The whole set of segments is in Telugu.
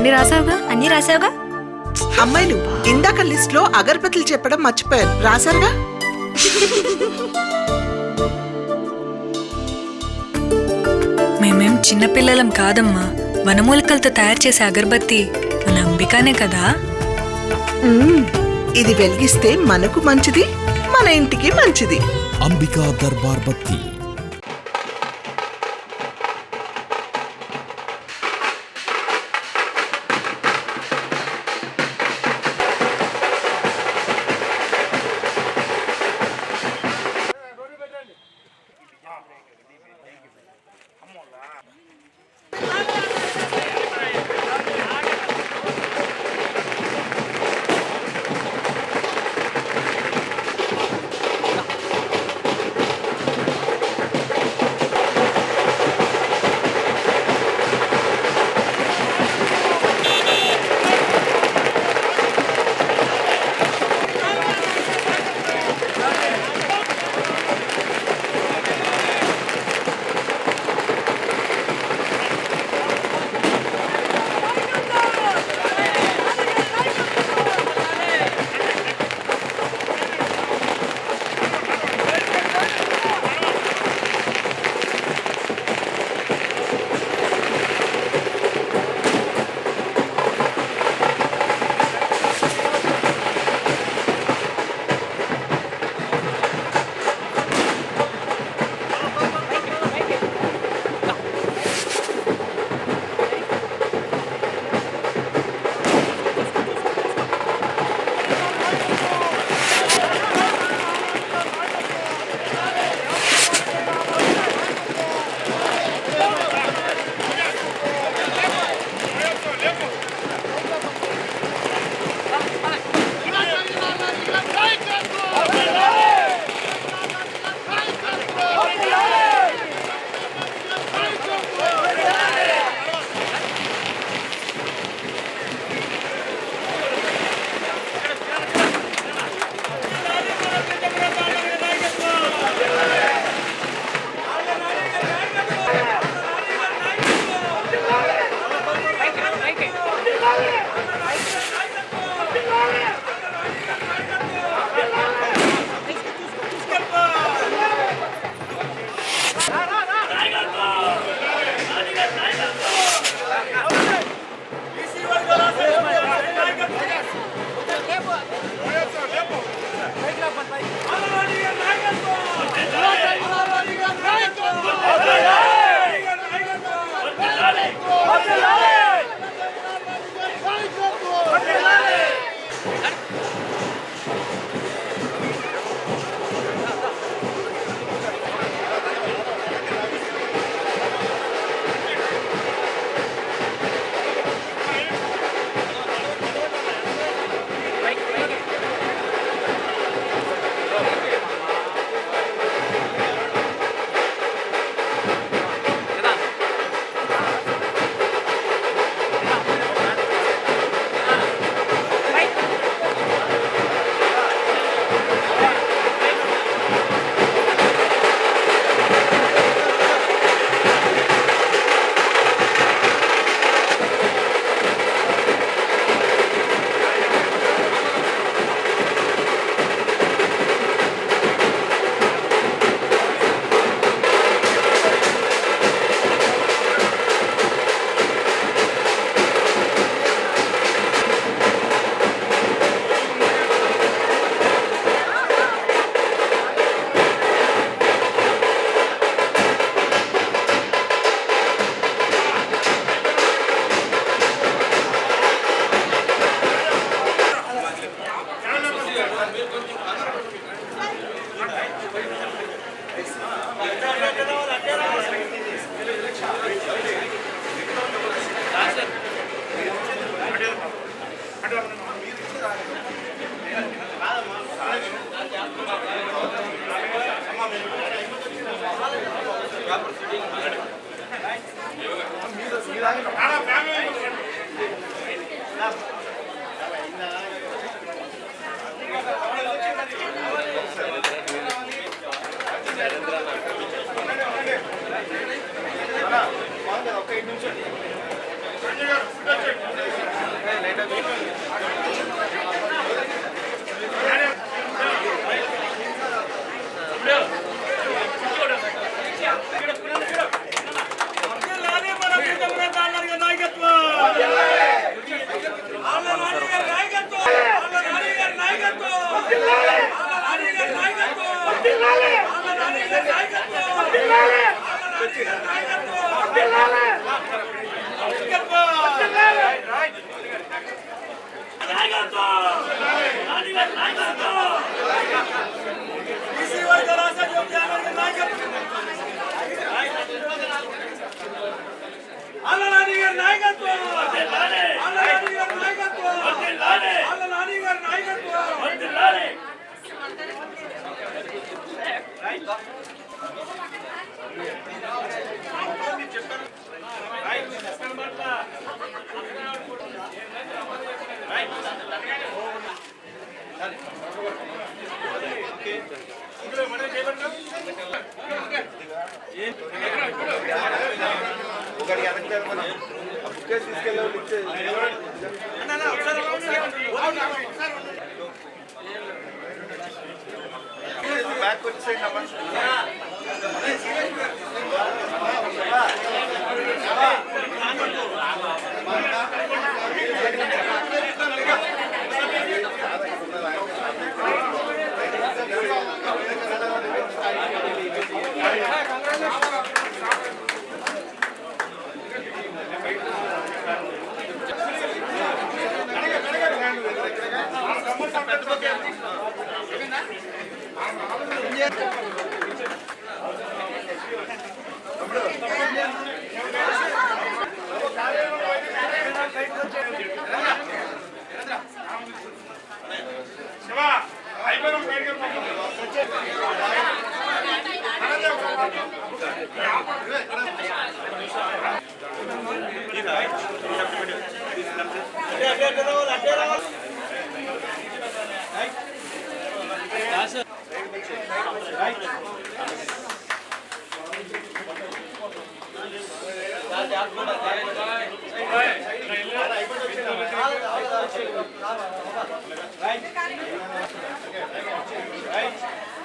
అన్ని రాసావుగా. అమ్మాయిలు ఇందాక లిస్ట్ లో అగరబత్తులు చెప్పడం మర్చిపోయారు. రాశారుగా? మేమేం చిన్నపిల్లలం కాదమ్మా. వనమూలికలతో తయారు చేసే అగరబత్తి మన అంబికానే కదా. ఇది వెలిగిస్తే మనకు మంచిది, మన ఇంటికి మంచిది. అంబికా దర్బార్ బత్తి. Okay,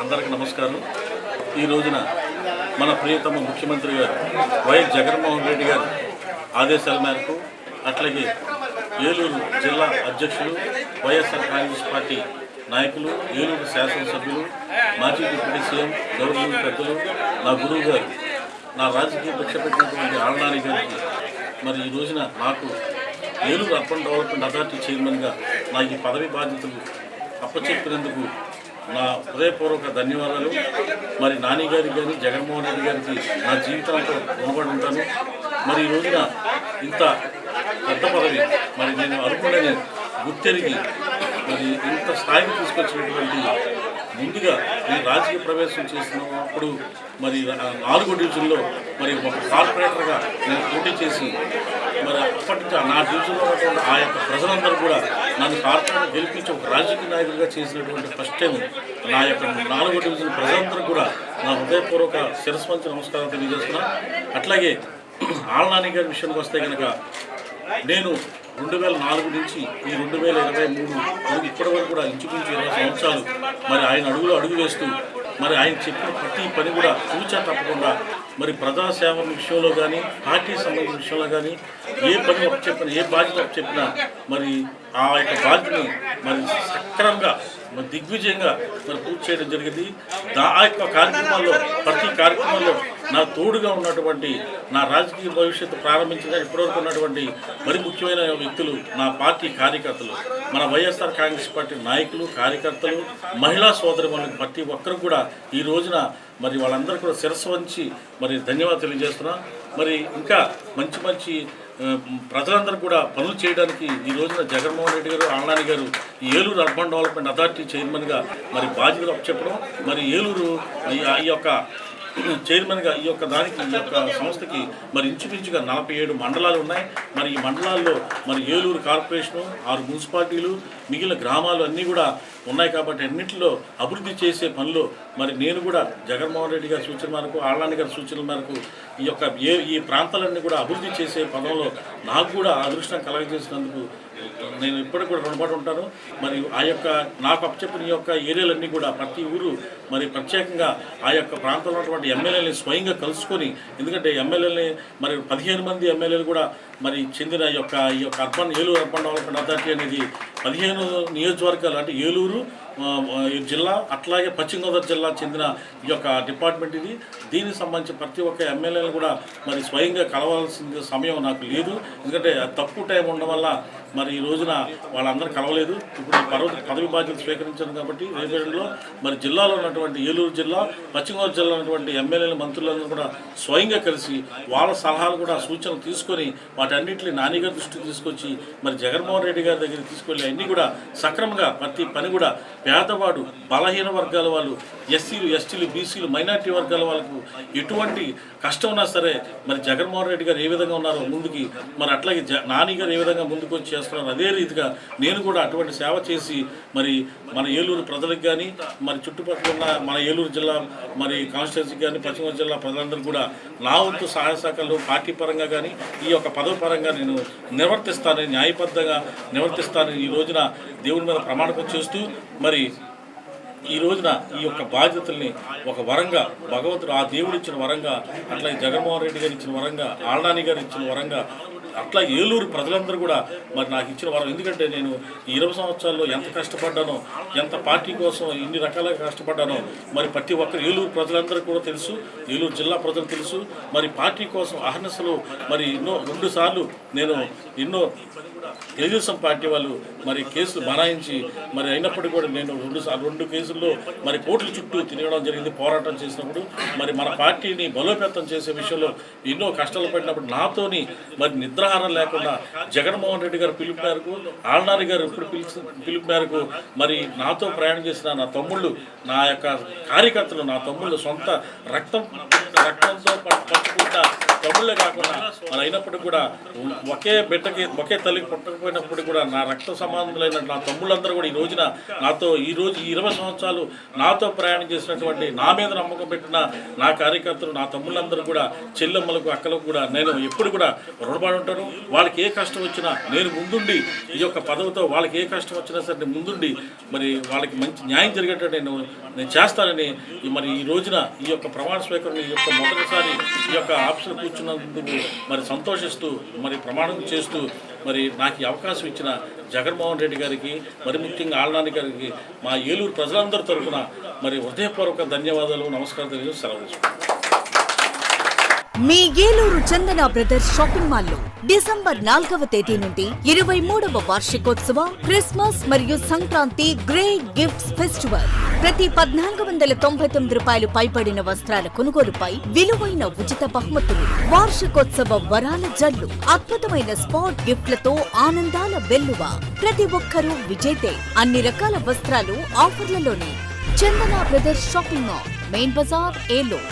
అందరికీ నమస్కారం. ఈ రోజున మన ప్రియతమ ముఖ్యమంత్రి గారు వైఎస్ జగన్మోహన్ రెడ్డి గారు ఆదేశాల మేరకు అట్లాగే ఏలూరు జిల్లా అధ్యక్షులు వైఎస్ఆర్ కాంగ్రెస్ పార్టీ నాయకులు, ఏలూరు శాసనసభ్యులు, మాజీ డిప్యూటీ సీఎం, గవర్నమెంట్ పెద్దలు, నా గురువు గారు, నా రాజకీయ భిక్ష పెట్టినటువంటి ఆళ్నాని గారికి మరి ఈ రోజున నాకు ఏలూరు అర్బన్ డెవలప్మెంట్ అథారిటీ చైర్మన్గా నాకు ఈ పదవి బాధ్యతలు అప్పచెప్పినందుకు నా హృదయపూర్వక ధన్యవాదాలు. మరి నాని గారికి కానీ జగన్మోహన్ రెడ్డి గారికి నా జీవితాంతో రుణపడి ఉంటాను. మరి ఈ రోజున ఇంత పెద్ద పదవి మరి నేను అనుకునే గుర్తెరిగి మరి ఇంత స్థాయికి తీసుకొచ్చినటువంటి ముందుగా నేను రాజకీయ ప్రవేశం చేసినప్పుడు మరి 4 డివిజన్లో మరి ఒక కార్పొరేటర్గా నేను పోటీ చేసి మరి అప్పటి నుంచి నా డివిజన్లో ఉన్నటువంటి ఆ యొక్క ప్రజలందరూ కూడా నన్ను కార్పొరేటర్ గెలిపించి ఒక రాజకీయ నాయకుడిగా చేసినటువంటి ఫస్ట్ టైం నా యొక్క 4 డివిజన్ ప్రజలందరూ కూడా నా హృదయపూర్వక శిరస్సు వంచి నమస్కారం తెలియజేస్తున్నాను. అట్లాగే ఆళ్నాని గారి విషయానికి వస్తే కనుక నేను 2004 నుంచి ఈ 2023 ఇప్పటి వరకు కూడా ఇంచుమించు 20 సంవత్సరాలు మరి ఆయన అడుగు వేస్తూ మరి ఆయన చెప్పిన ప్రతి పని కూడా తూచా తప్పకుండా మరి ప్రజాసేవ విషయంలో కానీ పార్టీ సంబంధించిన విషయంలో కానీ ఏ పని చెప్పినా ఏ బాధ్యత చెప్పినా మరి ఆ యొక్క బాధ్యతని మరి సక్రమంగా మరి దిగ్విజయంగా మరి పూర్తి చేయడం జరిగింది. ఆ యొక్క కార్యక్రమాల్లో ప్రతి కార్యక్రమంలో నా తోడుగా ఉన్నటువంటి నా రాజకీయ భవిష్యత్తు ప్రారంభించిన ఇప్పటివరకు ఉన్నటువంటి మరి ముఖ్యమైన వ్యక్తులు నా పార్టీ కార్యకర్తలు, మన వైఎస్ఆర్ కాంగ్రెస్ పార్టీ నాయకులు, కార్యకర్తలు, మహిళా సోదరులకు ప్రతి ఒక్కరు కూడా ఈ రోజున మరి వాళ్ళందరూ కూడా శిరస్సు వంచి మరి ధన్యవాదాలు తెలియజేస్తున్నా. మరి ఇంకా మంచి ప్రజలందరూ కూడా పనులు చేయడానికి ఈ రోజున జగన్మోహన్ రెడ్డి గారు, ఆళ్నాని గారు ఏలూరు అర్బన్ డెవలప్మెంట్ అథారిటీ చైర్మన్గా మరి బాధ్యతలు అప్పచెప్పడం, మరి ఏలూరు ఈ యొక్క చైర్మన్గా ఈ యొక్క సంస్థకి మరి ఇంచుమించుగా 47 మండలాలు ఉన్నాయి. మరి ఈ మండలాల్లో మరి ఏలూరు కార్పొరేషను, 6 మున్సిపాలిటీలు, మిగిలిన గ్రామాలు అన్నీ కూడా ఉన్నాయి. కాబట్టి అన్నింటిలో అభివృద్ధి చేసే పనిలో మరి నేను కూడా జగన్మోహన్ రెడ్డి గారి సూచన మేరకు, ఆళ్నాని గారి సూచనల మేరకు ఈ ప్రాంతాలన్నీ కూడా అభివృద్ధి చేసే పదంలో నాకు కూడా అదృష్టం కలగజేసినందుకు నేను ఇప్పటికి కూడా రుణపడి ఉంటాను. మరి ఆ యొక్క నాకు అప్పచెప్పిన ఈ యొక్క ఏరియాలన్నీ కూడా ప్రతి ఊరు మరి ప్రత్యేకంగా ఆ యొక్క ప్రాంతంలో ఉన్నటువంటి ఎమ్మెల్యేలని స్వయంగా కలుసుకొని, ఎందుకంటే ఎమ్మెల్యేలని మరి 15 మంది ఎమ్మెల్యేలు కూడా మరి చెందిన ఈ యొక్క ఏలూరు అర్బన్ డెవలప్మెంట్ అథారిటీ అనేది 15 నియోజకవర్గాలు అంటే ఏలూరు జిల్లా అట్లాగే పశ్చిమ గోదావరి జిల్లా చెందిన ఈ యొక్క డిపార్ట్మెంట్ ఇది. దీనికి సంబంధించి ప్రతి ఒక్క ఎమ్మెల్యేలు కూడా మరి స్వయంగా కలవాల్సిన సమయం నాకు లేదు, ఎందుకంటే తక్కువ టైం ఉండడం వల్ల మరి ఈ రోజున వాళ్ళందరూ కలవలేదు. ఇప్పుడు పదవి బాధ్యతలు స్వీకరించాను కాబట్టి రేపేళ్ళలో మరి జిల్లాలో ఉన్నటువంటి ఏలూరు జిల్లా పశ్చిమ గోదావరి జిల్లా ఉన్నటువంటి ఎమ్మెల్యేలు మంత్రులందరూ కూడా స్వయంగా కలిసి వాళ్ళ సలహాలు కూడా సూచనలు తీసుకొని వాటన్నింటినీ నానిగారి దృష్టికి తీసుకొచ్చి మరి జగన్మోహన్ రెడ్డి గారి దగ్గరికి తీసుకెళ్ళి అన్నీ కూడా సక్రమంగా ప్రతి పని కూడా పేదవాడు బలహీన వర్గాల వాళ్ళు ఎస్సీలు ఎస్టీలు బీసీలు మైనార్టీ వర్గాల వాళ్ళకు ఎటువంటి కష్టం ఉన్నా సరే మరి జగన్మోహన్ రెడ్డి గారు ఏ విధంగా ఉన్నారో ముందుకి మరి అట్లాగే నాని గారు ఏ విధంగా ముందుకు వచ్చి చేస్తున్నారు అదే రీతిగా నేను కూడా అటువంటి సేవ చేసి మరి మన ఏలూరు ప్రజలకు కానీ మరి చుట్టుపక్కల ఉన్న మన ఏలూరు జిల్లా మరి కాన్స్టిట్యున్సీకి కానీ పశ్చిమ గోదావరి జిల్లా ప్రజలందరూ కూడా నా వంతు సహాయ శాఖలు పార్టీ పరంగా కానీ ఈ యొక్క పదవి పరంగా నేను నిర్వర్తిస్తాను, న్యాయబద్ధంగా నిర్వర్తిస్తాను. ఈ రోజున దేవుడి మీద ప్రమాణకం చేస్తూ మరి ఈ రోజున ఈ యొక్క బాధ్యతల్ని ఒక వరంగా భగవంతుడు ఆ దేవుడు ఇచ్చిన వరంగా అట్లాగే జగన్మోహన్ రెడ్డి గారు ఇచ్చిన వరంగా ఆళ్నాని గారు ఇచ్చిన వరంగా అట్లా ఏలూరు ప్రజలందరూ కూడా మరి నాకు ఇచ్చిన వరం. ఎందుకంటే నేను ఈ 20 సంవత్సరాల్లో ఎంత కష్టపడ్డానో, ఎంత పార్టీ కోసం ఇన్ని రకాలుగా కష్టపడ్డానో మరి ప్రతి ఒక్కరు ఏలూరు ప్రజలందరూ కూడా తెలుసు, ఏలూరు జిల్లా ప్రజలు తెలుసు. మరి పార్టీ కోసం అహర్నిశలు మరి 2 సార్లు నేను తెలుగుదేశం పార్టీ వాళ్ళు మరి కేసులు బనాయించి మరి అయినప్పటికీ కూడా నేను 2 కేసుల్లో మరి కోర్టుల చుట్టూ తిరగడం జరిగింది. పోరాటం చేసినప్పుడు మరి మన పార్టీని బలోపేతం చేసే విషయంలో ఎన్నో కష్టాలు పడినప్పుడు నాతోని మరి నిద్రాహారం లేకుండా జగన్మోహన్ రెడ్డి గారు పిలుపు మేరకు ఆళ్నాని గారు ఇప్పుడు పిలుపు మేరకు మరి నాతో ప్రయాణం చేసిన నా తమ్ముళ్ళు, నా యొక్క కార్యకర్తలు, నా తమ్ముళ్ళు సొంత రక్తంతో పంచుకుంటా తమ్ముళ్ళే కాకుండా మరి అయినప్పటికీ కూడా ఒకే తల్లికి పుట్టకపోయినప్పుడు కూడా నా రక్త సంబంధులైన నా తమ్ముళ్ళందరూ కూడా ఈ రోజున నాతో ఈ 20 సంవత్సరాలు నాతో ప్రయాణం చేసినటువంటి నా మీద నమ్మకం పెట్టిన నా కార్యకర్తలు, నా తమ్ముళ్ళందరూ కూడా చెల్లెమ్మలకు అక్కలకు కూడా నేను ఎప్పుడు కూడా రుణపడి ఉంటాను. వాళ్ళకి ఏ కష్టం వచ్చినా నేను ముందుండి ఈ యొక్క పదవితో వాళ్ళకి ఏ కష్టం వచ్చినా సరే నేను ముందుండి మరి వాళ్ళకి మంచి న్యాయం జరిగేటట్టు నేను చేస్తానని మరి ఈ రోజున ఈ యొక్క ప్రమాణ స్వీకరణ ఈ యొక్క మొదటిసారి ఈ యొక్క ఆఫీసులో కూర్చున్నందుకు మరి సంతోషిస్తూ మరి ప్రమాణం చేస్తూ మరి నాకు ఈ అవకాశం ఇచ్చిన జగన్మోహన్ రెడ్డి గారికి మరి ముఖ్యంగా ఆళ్నాని గారికి మా ఏలూరు ప్రజలందరి తరఫున మరి హృదయపూర్వక ధన్యవాదాలు, నమస్కారం తెలియజేసి సెలవు తీసుకుంటాను. మీ ఏలూరు చందన బ్రదర్స్ షాపింగ్ మాల్ లో డిసెంబర్ 4వ తేదీ నుండి 23వ వార్షికోత్సవ క్రిస్మస్ మరియు సంక్రాంతి గ్రేట్ గిఫ్ట్స్ ఫెస్టివల్. ప్రతి 1499 రూపాయలు పైబడిన వస్త్రాల కొనుగోలుపై విలువైన ఉచిత బహుమతులు, వార్షికోత్సవ వరాల జల్లు, అద్భుతమైన స్పాట్ గిఫ్ట్లతో ఆనందాల వెల్లువ. ప్రతి ఒక్కరూ విజేతే. అన్ని రకాల వస్త్రాలు ఆఫర్లలోనే. Chandana brothers shopping mall, main bazaar, Eluru.